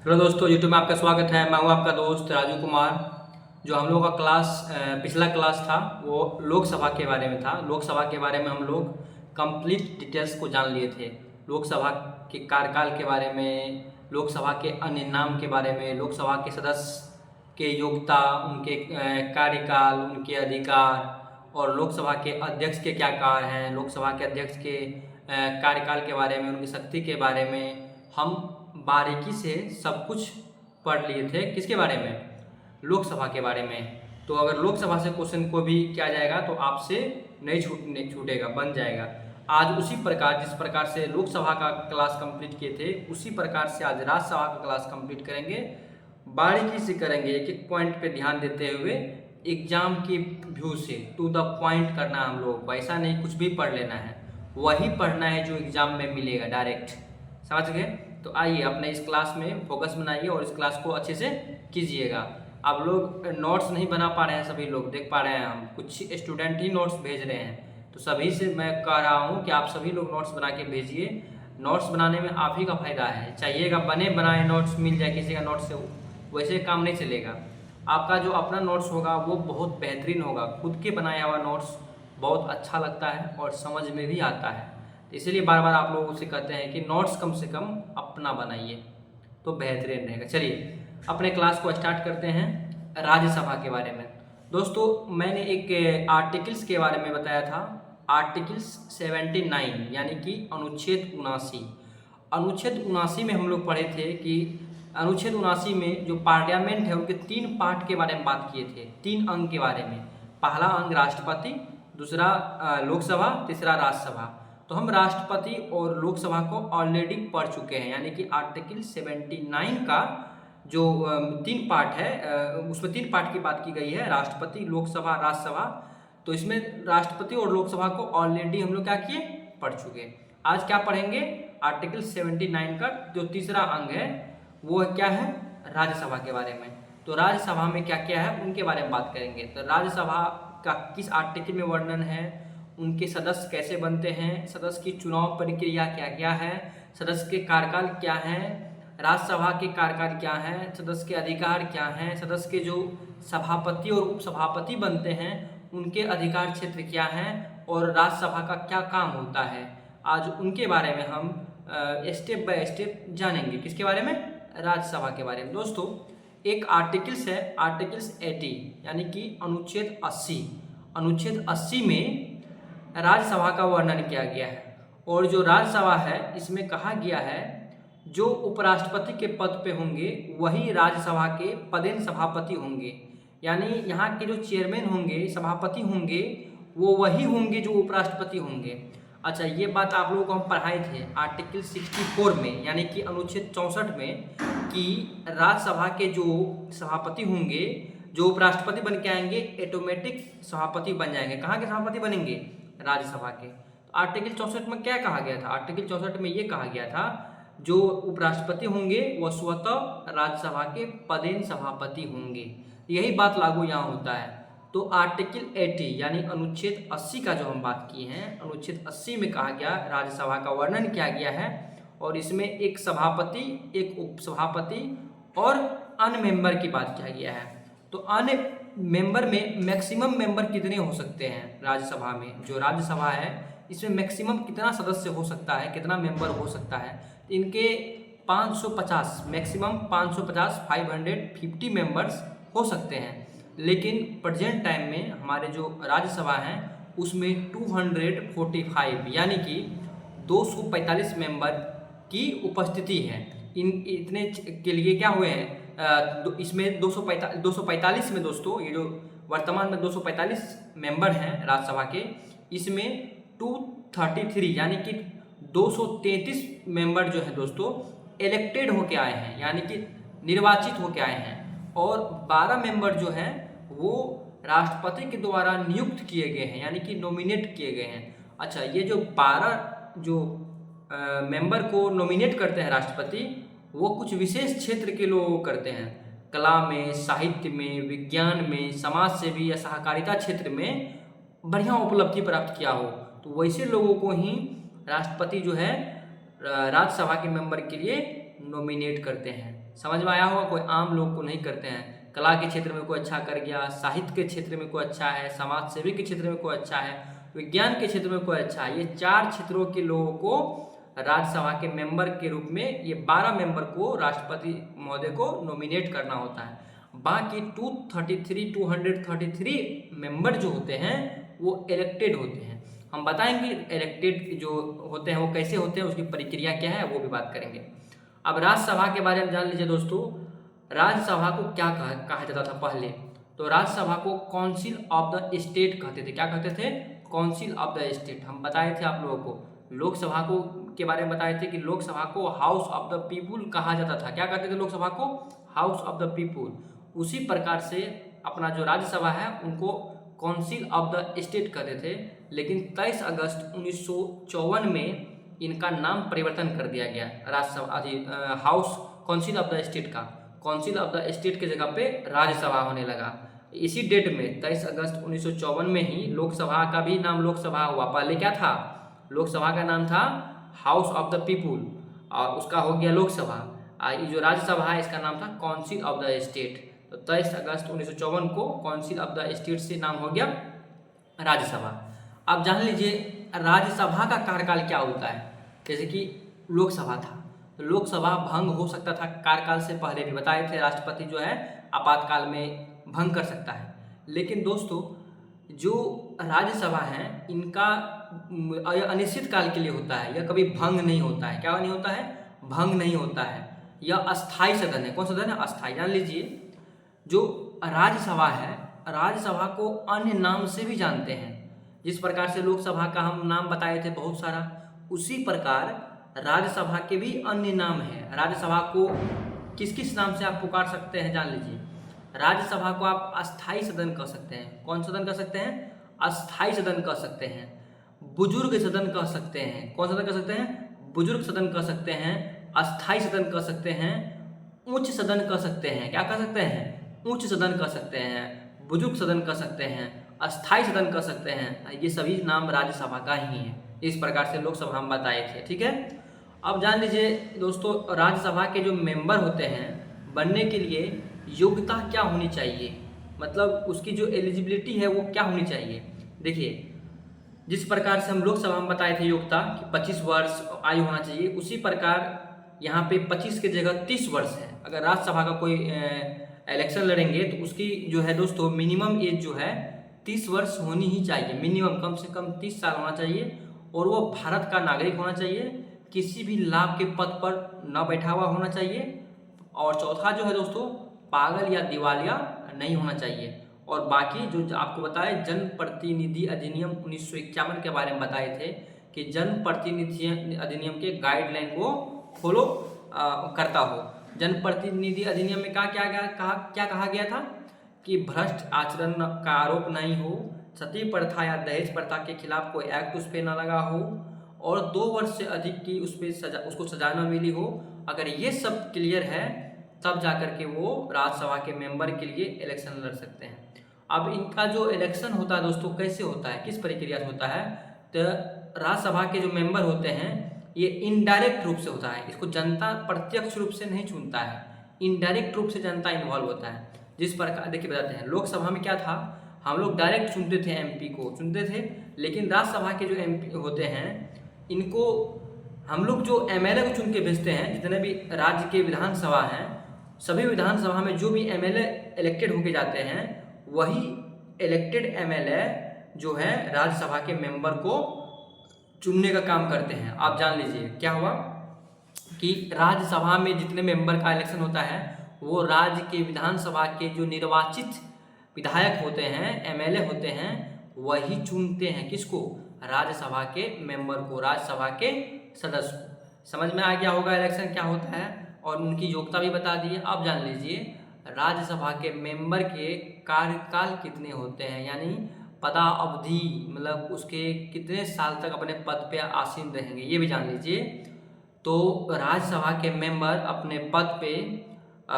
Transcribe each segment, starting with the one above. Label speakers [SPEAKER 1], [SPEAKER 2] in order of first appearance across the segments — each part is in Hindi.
[SPEAKER 1] हेलो दोस्तों, यूट्यूब में आपका स्वागत है। मैं हूं आपका दोस्त राजू कुमार। जो हम लोग का पिछला क्लास था वो लोकसभा के बारे में था। लोकसभा के बारे में हम लोग कंप्लीट डिटेल्स को जान लिए थे। लोकसभा के कार्यकाल के बारे में, लोकसभा के अन्य नाम के बारे में, लोकसभा के सदस्य के योग्यता, उनके कार्यकाल, उनके अधिकार और लोकसभा के अध्यक्ष के क्या कार्य हैं, लोकसभा के अध्यक्ष के कार्यकाल के बारे में, उनकी शक्ति के बारे में हम बारीकी से सब कुछ पढ़ लिए थे। किसके बारे में? लोकसभा के बारे में। तो अगर लोकसभा से क्वेश्चन को भी किया जाएगा तो आपसे नहीं छूटेगा, बन जाएगा। आज उसी प्रकार जिस प्रकार से लोकसभा का क्लास कंप्लीट किए थे उसी प्रकार से आज राज्यसभा का क्लास कंप्लीट करेंगे। बारीकी से करेंगे, एक एक पॉइंट पे ध्यान देते हुए, एग्जाम की व्यू से टू द पॉइंट करना हम लोग। ऐसा नहीं कुछ भी पढ़ लेना है, वही पढ़ना है जो एग्जाम में मिलेगा डायरेक्ट। समझ गए? तो आइए अपने इस क्लास में फोकस बनाइए और इस क्लास को अच्छे से कीजिएगा। आप लोग नोट्स नहीं बना पा रहे हैं, सभी लोग देख पा रहे हैं, हम कुछ स्टूडेंट ही नोट्स भेज रहे हैं। तो सभी से मैं कह रहा हूँ कि आप सभी लोग नोट्स बना के भेजिए। नोट्स बनाने में आप ही का फायदा है। चाहिएगा बने बनाए नोट्स मिल जाए किसी का नोट्स से, वैसे काम नहीं चलेगा। आपका जो अपना नोट्स होगा वो बहुत बेहतरीन होगा। खुद के बनाया हुआ नोट्स बहुत अच्छा लगता है और समझ में भी आता है। तो इसीलिए बार बार आप लोगों से कहते हैं कि नोट्स कम से कम अपना बनाइए तो बेहतरीन रहेगा। चलिए अपने क्लास को स्टार्ट करते हैं राज्यसभा के बारे में। दोस्तों मैंने एक आर्टिकल्स के बारे में बताया था। आर्टिकल्स 79 यानी कि अनुच्छेद 79। अनुच्छेद 79 में हम लोग पढ़े थे कि अनुच्छेद 79 में जो पार्लियामेंट है उनके 3 पार्ट के बारे में बात किए थे, 3 अंग के बारे में। पहला अंग राष्ट्रपति, दूसरा लोकसभा, तीसरा राज्यसभा। तो हम राष्ट्रपति और लोकसभा को ऑलरेडी पढ़ चुके हैं, यानी कि आर्टिकल 79 का जो 3 पार्ट है उसमें 3 पार्ट की बात की गई है, राष्ट्रपति, लोकसभा, राज्यसभा। तो इसमें राष्ट्रपति और लोकसभा को ऑलरेडी हम लोग क्या किए, पढ़ चुके। आज क्या पढ़ेंगे? आर्टिकल 79 का जो तीसरा अंग है वो क्या है, राज्यसभा के बारे में। तो राज्यसभा में क्या क्या है उनके बारे में बात करेंगे। तो राज्यसभा का किस आर्टिकल में वर्णन है, उनके सदस्य कैसे बनते हैं, सदस्य की चुनाव प्रक्रिया क्या क्या है, सदस्य के कार्यकाल क्या हैं, राज्यसभा के कार्यकाल क्या हैं, सदस्य के अधिकार क्या हैं, सदस्य के जो सभापति और उपसभापति बनते हैं उनके अधिकार क्षेत्र क्या हैं और राज्यसभा का क्या काम होता है। आज उनके बारे में हम स्टेप बाय स्टेप जानेंगे। किसके बारे में? राज्यसभा के बारे में। दोस्तों एक आर्टिकल्स है, आर्टिकल्स 80 यानी कि अनुच्छेद 80। अनुच्छेद 80 में राज्यसभा का वर्णन किया गया है। और जो राज्यसभा है इसमें कहा गया है जो उपराष्ट्रपति के पद पे होंगे वही राज्यसभा के पदेन सभापति होंगे। यानी यहाँ के जो चेयरमैन होंगे, सभापति होंगे, वो वही होंगे जो उपराष्ट्रपति होंगे। अच्छा, ये बात आप लोगों को हम पढ़ाए थे आर्टिकल 64 में, यानी कि अनुच्छेद 64 में, कि राज्यसभा के जो सभापति होंगे, जो उपराष्ट्रपति बन के आएंगे, ऑटोमेटिक सभापति बन जाएंगे। कहाँ के सभापति बनेंगे? राज्यसभा के। तो आर्टिकल 64 में क्या कहा गया था? आर्टिकल 64 में ये कहा गया था जो उपराष्ट्रपति होंगे वह स्वतः राज्यसभा के पदेन सभापति होंगे। यही बात लागू यहाँ होता है। तो आर्टिकल 80 यानी अनुच्छेद 80 का जो हम बात किए हैं, अनुच्छेद 80 में कहा गया राज्यसभा का वर्णन किया गया है और इसमें एक सभापति, एक उपसभापति और अन्य मेंबर की बात किया गया है। तो अन्य मेंबर में मैक्सिमम मेंबर कितने हो सकते हैं राज्यसभा में? जो राज्यसभा है इसमें मैक्सिमम कितना सदस्य हो सकता है, कितना मेंबर हो सकता है? तो इनके 550, मैक्सिमम 550, 550 मेंबर्स हो सकते हैं। लेकिन प्रेजेंट टाइम में हमारे जो राज्यसभा हैं उसमें 245 यानी कि 245 मेंबर की उपस्थिति है। इन इतने के लिए क्या हुए हैं, इसमें 245 में दोस्तों, ये जो वर्तमान में 245 मेंबर हैं राज्यसभा के, इसमें 233 यानी कि 233 मेंबर जो है दोस्तों इलेक्टेड होके आए हैं, यानी कि निर्वाचित होके आए हैं। और 12 मेंबर जो हैं वो राष्ट्रपति के द्वारा नियुक्त किए गए हैं, यानी कि नॉमिनेट किए गए हैं। अच्छा, ये जो 12 जो मेंबर को नॉमिनेट करते हैं राष्ट्रपति, वो कुछ विशेष क्षेत्र के लोग करते हैं। कला में, साहित्य में, विज्ञान में, समाज सेवी या सहकारिता क्षेत्र में बढ़िया उपलब्धि प्राप्त किया हो, तो वैसे लोगों को ही राष्ट्रपति जो है राज्यसभा के मेंबर के लिए नॉमिनेट करते हैं। समझ में आया होगा, कोई आम लोग को नहीं करते हैं। कला के क्षेत्र में कोई अच्छा कर गया, साहित्य के क्षेत्र में कोई अच्छा है, समाज सेवी के क्षेत्र में कोई अच्छा है, विज्ञान के क्षेत्र में कोई अच्छा है, ये 4 क्षेत्रों के लोगों को राज्यसभा के मेंबर के रूप में ये 12 मेंबर को राष्ट्रपति महोदय को नॉमिनेट करना होता है। बाकी 233 मेंबर जो होते हैं वो इलेक्टेड होते हैं। हम बताएंगे इलेक्टेड जो होते हैं वो कैसे होते हैं, उसकी प्रक्रिया क्या है वो भी बात करेंगे। अब राज्यसभा के बारे में जान लीजिए दोस्तों। राज्यसभा को क्या कहा जाता था पहले? तो राज्यसभा को काउंसिल ऑफ द स्टेट कहते थे। क्या कहते थे? Council of the state. हम बताए थे आप लोगों को। लोकसभा को के बारे में बताए थे कि लोकसभा को हाउस ऑफ द पीपुल कहा जाता था। क्या कहते थे लोकसभा को? House of the people. उसी प्रकार से अपना जो राज्यसभा है उनको काउंसिल ऑफ द स्टेट कहते थे। लेकिन 23 अगस्त 1954 में इनका नाम परिवर्तन कर दिया गया। Rajya Sabha house council of the state का काउंसिल ऑफ द स्टेट की जगह पे राज्यसभा होने लगा। इसी डेट में 23 अगस्त 1954 में ही लोकसभा का भी नाम लोकसभा हुआ। पहले क्या था? लोकसभा का नाम था हाउस ऑफ द पीपुल और उसका हो गया लोकसभा। ये जो राज्यसभा है इसका नाम था काउंसिल ऑफ द स्टेट। तो 23 अगस्त 1954 को काउंसिल ऑफ द स्टेट से नाम हो गया राज्यसभा। अब जान लीजिए राज्यसभा का कार्यकाल क्या होता है। जैसे कि लोकसभा था तो लोकसभा भंग हो सकता था कार्यकाल से पहले भी, बताए थे राष्ट्रपति जो है आपातकाल में भंग कर सकता है। लेकिन दोस्तों जो राज्यसभा है इनका अनिश्चित काल के लिए होता है, यह कभी भंग नहीं होता है। क्या नहीं होता है? भंग नहीं होता है। यह अस्थाई सदन है। कौन सदन है? अस्थाई। जान लीजिए जो राज्यसभा है, राज्यसभा को अन्य नाम से भी जानते हैं। जिस प्रकार से लोकसभा का हम नाम बताए थे बहुत सारा, उसी प्रकार राज्यसभा के भी अन्य नाम हैं। राज्यसभा को किस किस नाम से आप पुकार सकते हैं जान लीजिए। राज्यसभा को आप अस्थाई सदन कह सकते हैं। कौन सदन कह सकते हैं? अस्थाई सदन कह सकते हैं। बुजुर्ग सदन कह सकते हैं। कौन सदन कह सकते हैं? बुजुर्ग सदन कह सकते हैं। अस्थाई सदन कह सकते हैं। उच्च सदन कह सकते हैं। क्या कह सकते हैं? उच्च सदन कह सकते हैं। बुजुर्ग सदन कह सकते हैं। अस्थाई सदन कह सकते हैं। ये सभी नाम राज्यसभा का ही है। इस प्रकार से लोकसभा हम बताए थे। ठीक है। अब जान लीजिए दोस्तों राज्यसभा के जो मेंबर होते हैं बनने के लिए योग्यता क्या होनी चाहिए, मतलब उसकी जो एलिजिबिलिटी है वो क्या होनी चाहिए। देखिए जिस प्रकार से हम लोकसभा में बताए थे योग्यता कि 25 वर्ष आयु होना चाहिए, उसी प्रकार यहाँ पे 25 की जगह 30 वर्ष है। अगर राज्यसभा का कोई इलेक्शन लड़ेंगे तो उसकी जो है दोस्तों मिनिमम एज जो है 30 वर्ष होनी ही चाहिए। मिनिमम कम से कम 30 साल होना चाहिए और वो भारत का नागरिक होना चाहिए, किसी भी लाभ के पद पर न बैठा हुआ होना चाहिए, और चौथा जो है दोस्तों पागल या दिवालिया नहीं होना चाहिए। और बाकी जो आपको बताए जनप्रतिनिधि अधिनियम 1951 के बारे में बताए थे कि जनप्रतिनिधि अधिनियम के गाइडलाइन को फॉलो करता हो। जनप्रतिनिधि अधिनियम में क्या कहा गया था कि भ्रष्ट आचरण का आरोप नहीं हो, सती प्रथा या दहेज प्रथा के खिलाफ कोई एक्ट उस पर न लगा हो, और 2 वर्ष से अधिक की उसको सजा न मिली हो। अगर ये सब क्लियर है तब जाकर के वो राज्यसभा के मेंबर के लिए इलेक्शन लड़ सकते हैं। अब इनका जो इलेक्शन होता है दोस्तों कैसे होता है, किस प्रक्रिया से होता है, तो राज्यसभा के जो मेंबर होते हैं ये इनडायरेक्ट रूप से होता है। इसको जनता प्रत्यक्ष रूप से नहीं चुनता है, इनडायरेक्ट रूप से जनता इन्वॉल्व होता है। जिस प्रकार देखिए बताते हैं लोकसभा में क्या था, हम लोग डायरेक्ट चुनते थे, एमपी को चुनते थे, लेकिन राज्यसभा के जो एमपी होते हैं इनको हम लोग जो एमएलए को चुन के भेजते हैं। जितने भी राज्य के विधानसभा हैं सभी विधानसभा में जो भी एमएलए इलेक्टेड होके जाते हैं वही इलेक्टेड एमएलए जो है राज्यसभा के मेंबर को चुनने का काम करते हैं। आप जान लीजिए क्या हुआ कि राज्यसभा में जितने मेंबर का इलेक्शन होता है वो राज्य के विधानसभा के जो निर्वाचित विधायक होते हैं, एमएलए होते हैं, वही चुनते हैं। किसको? राज्यसभा के मेंबर को, राज्यसभा के सदस्य को। समझ में आ गया होगा इलेक्शन क्या होता है और उनकी योग्यता भी बता दी है। अब जान लीजिए राज्यसभा के मेंबर के कार्यकाल कितने होते हैं, यानी पदावधि, मतलब उसके कितने साल तक अपने पद पे आसीन रहेंगे, ये भी जान लीजिए। तो राज्यसभा के मेंबर अपने पद पे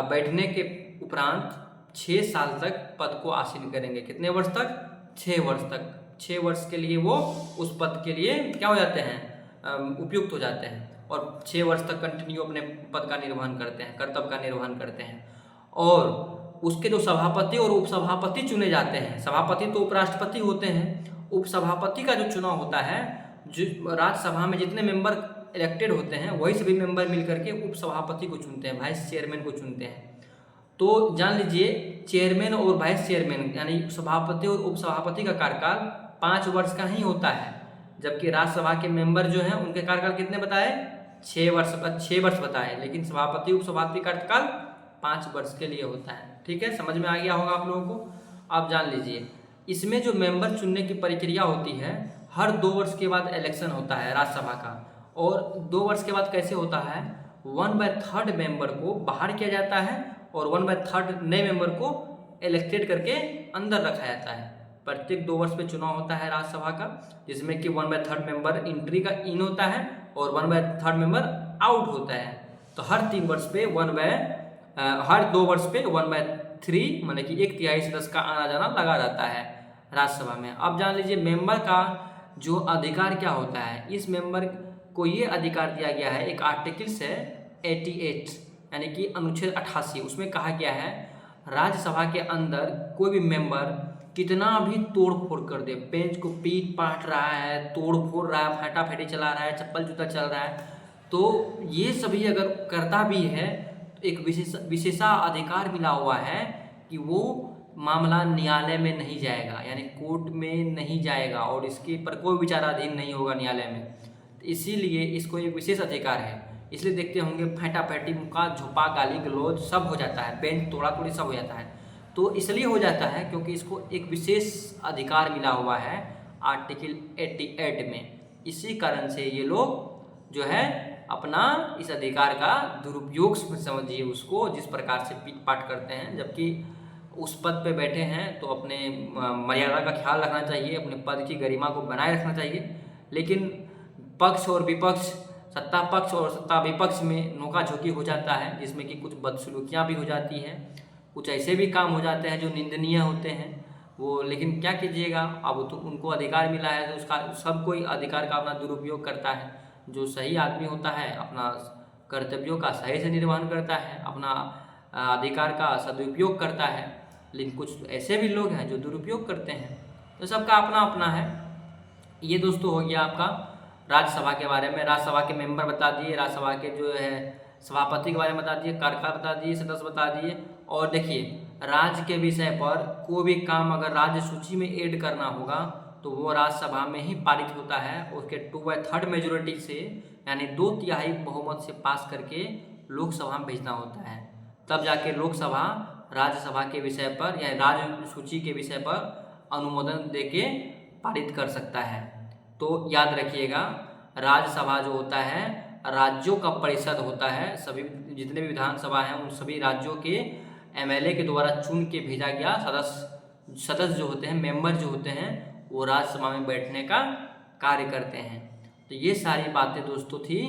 [SPEAKER 1] बैठने के उपरांत 6 साल तक पद को आसीन करेंगे। कितने वर्ष तक? 6 वर्ष तक। 6 वर्ष के लिए वो उस पद के लिए क्या हो जाते हैं, उपयुक्त हो जाते हैं। और 6 वर्ष तक कंटिन्यू अपने पद का निर्वहन करते हैं, कर्तव्य का निर्वहन करते हैं। और उसके जो सभापति और उपसभापति चुने जाते हैं, सभापति तो उपराष्ट्रपति होते हैं, उपसभापति का जो चुनाव होता है, जो राज्यसभा में जितने मेंबर इलेक्टेड होते हैं वही सभी मेंबर मिलकर के उपसभापति को चुनते हैं, वाइस चेयरमैन को चुनते हैं। तो जान लीजिए चेयरमैन और वाइस चेयरमैन यानी सभापति और उपसभापति का कार्यकाल 5 वर्ष का ही होता है, जबकि राज्यसभा के मेंबर जो हैं उनके कार्यकाल कितने बताए, 6 वर्ष बताए, लेकिन सभापति उपसभापति का कार्यकाल 5 वर्ष के लिए होता है। ठीक है, समझ में आ गया होगा आप लोगों को। आप जान लीजिए इसमें जो मेंबर चुनने की प्रक्रिया होती है, हर 2 वर्ष के बाद इलेक्शन होता है राज्यसभा का, और 2 वर्ष के बाद कैसे होता है, 1/3 मेंबर को बाहर किया जाता है और 1/3 नए मेंबर को इलेक्टेड करके अंदर रखा जाता है। प्रत्येक 2 वर्ष में चुनाव होता है राज्यसभा का, जिसमें कि 1/3 मेंबर इंट्री का इन होता है और 1/3 मेंबर आउट होता है। तो हर 2 वर्ष पे 1/3 माने कि 1/3 सदस्य का आना जाना लगा रहता है राज्यसभा में। अब जान लीजिए मेंबर का जो अधिकार क्या होता है, इस मेंबर को ये अधिकार दिया गया है, एक आर्टिकल से 88 यानी कि अनुच्छेद 88, उसमें कहा गया है राज्यसभा के अंदर कोई भी मेंबर कितना भी तोड़ फोड़ कर दे, बेंच को पीट पाट रहा है, तोड़ फोड़ रहा है, फटाफटी चला रहा है, चप्पल जूता चल रहा है, तो ये सभी अगर करता भी है तो एक विशेषाधिकार मिला हुआ है कि वो मामला न्यायालय में नहीं जाएगा, यानी कोर्ट में नहीं जाएगा और इसके पर कोई विचाराधीन नहीं होगा न्यायालय में। तो इसीलिए इसको एक विशेष अधिकार है। इसलिए देखते होंगे फटाफटी, मुक्का झोंपा, गाली गलौज सब हो जाता है, बेंच तोड़ा तोड़ी सब हो जाता है। तो इसलिए हो जाता है क्योंकि इसको एक विशेष अधिकार मिला हुआ है आर्टिकल 88 में। इसी कारण से ये लोग जो है अपना इस अधिकार का दुरुपयोग समझिए उसको, जिस प्रकार से पीट पाट करते हैं, जबकि उस पद पे बैठे हैं तो अपने मर्यादा का ख्याल रखना चाहिए, अपने पद की गरिमा को बनाए रखना चाहिए। लेकिन पक्ष और विपक्ष, सत्ता पक्ष और सत्ता विपक्ष में नोका झोंकी हो जाता है, जिसमें कि कुछ बदसलूकियाँ भी हो जाती हैं, कुछ ऐसे भी काम हो जाते हैं जो निंदनीय होते हैं वो। लेकिन क्या कीजिएगा, अब तो उनको अधिकार मिला है तो उसका सब कोई अधिकार का अपना दुरुपयोग करता है। जो सही आदमी होता है अपना कर्तव्यों का सही से निर्वहन करता है, अपना अधिकार का सदुपयोग करता है। लेकिन कुछ ऐसे भी लोग हैं जो दुरुपयोग करते हैं, तो सबका अपना अपना है। ये दोस्तों हो गया आपका राज्यसभा के बारे में। राज्यसभा के मेंबर बता दिए, राज्यसभा के जो है सभापति के बारे में बता दिए, कार्यकाल बता दिए, सदस्य बता दिए। और देखिए राज्य के विषय पर कोई भी काम अगर राज्य सूची में ऐड करना होगा तो वो राज्यसभा में ही पारित होता है, उसके 2/3 मेजोरिटी से यानी 2/3 बहुमत से पास करके लोकसभा में भेजना होता है। तब जाके लोकसभा राज्यसभा के विषय पर या राज्य सूची के विषय पर अनुमोदन देके पारित कर सकता है। तो याद रखिएगा राज्यसभा जो होता है राज्यों का परिषद होता है, सभी जितने भी विधानसभा हैं उन सभी राज्यों के एमएलए के द्वारा चुन के भेजा गया सदस्य जो होते हैं, मेंबर जो होते हैं, वो राज्यसभा में बैठने का कार्य करते हैं। तो ये सारी बातें दोस्तों थी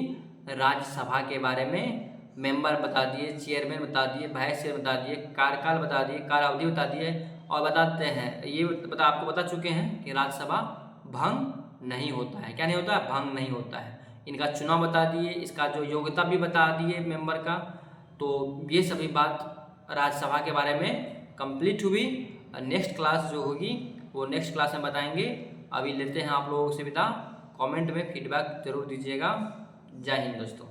[SPEAKER 1] राज्यसभा के बारे में। मेंबर बता दिए, चेयरमैन बता दिए, वाइस चेयरमैन बता दिए, कार्यकाल बता दिए, कार्यावधि बता दिए, और बताते हैं ये आपको बता चुके हैं कि राज्यसभा भंग नहीं होता है। क्या नहीं होता है? भंग नहीं होता है। इनका चुनाव बता दिए, इसका जो योग्यता भी बता दिए मेंबर का। तो ये सभी बात राज्यसभा के बारे में कंप्लीट हुई। नेक्स्ट क्लास जो होगी वो नेक्स्ट क्लास में बताएंगे। अभी लेते हैं आप लोगों से विदा। कमेंट में फीडबैक जरूर दीजिएगा। जय हिंद दोस्तों।